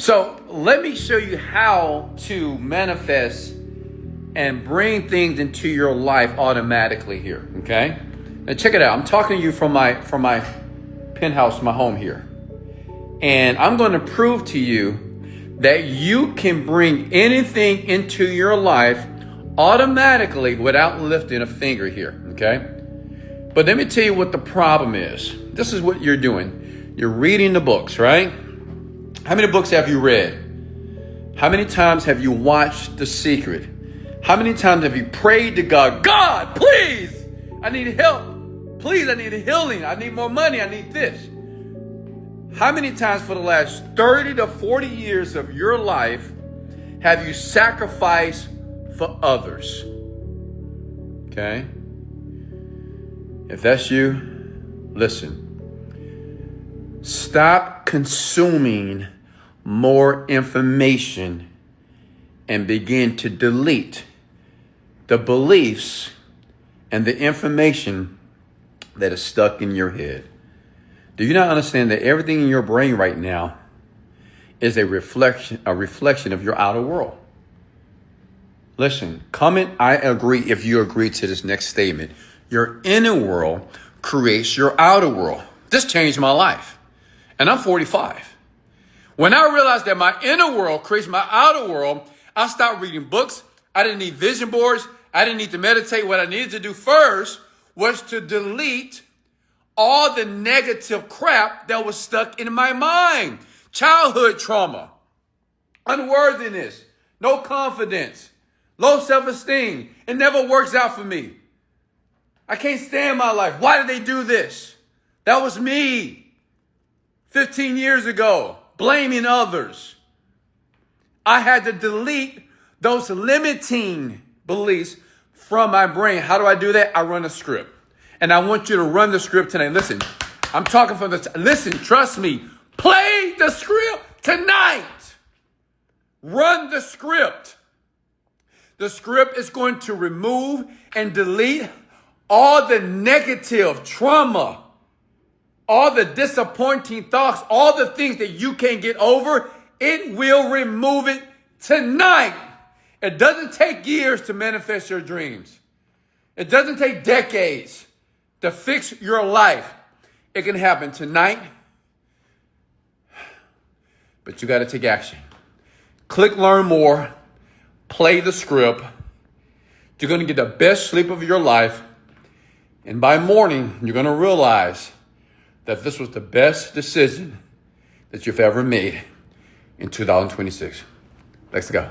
So let me show you how to manifest and bring things into your life automatically here, okay? Now check it out. I'm talking to you from my penthouse, my home here. And I'm going to prove to you that you can bring anything into your life automatically without lifting a finger here, okay? But let me tell you what the problem is. This is what you're doing. You're reading the books, right? How many books have you read? How many times have you watched The Secret? How many times have you prayed to God? God, please, I need help. Please, I need healing. I need more money. I need this. How many times for the last 30 to 40 years of your life have you sacrificed for others? Okay? If that's you, listen. Stop consuming more information and begin to delete the beliefs and the information that is stuck in your head. Do you not understand that everything in your brain right now is a reflection of your outer world? Listen, comment I agree if you agree to this next statement. Your inner world creates your outer world. This changed my life. And I'm 45. When I realized that my inner world creates my outer world, I stopped reading books. I didn't need vision boards. I didn't need to meditate. What I needed to do first was to delete all the negative crap that was stuck in my mind. Childhood trauma, unworthiness, no confidence, low self-esteem. It never works out for me. I can't stand my life. Why did they do this? That was me 15 years ago, blaming others. I had to delete those limiting beliefs from my brain. How do I do that? I run a script. And I want you to run the script tonight. Listen, I'm talking from the... Listen, trust me. Play the script tonight. Run the script. The script is going to remove and delete all the negative trauma, all the disappointing thoughts, all the things that you can't get over. It will remove it tonight. It doesn't take years to manifest your dreams. It doesn't take decades to fix your life. It can happen tonight, but you got to take action. Click learn more, play the script. You're going to get the best sleep of your life. And by morning, you're going to realize that this was the best decision that you've ever made in 2026. Let's go.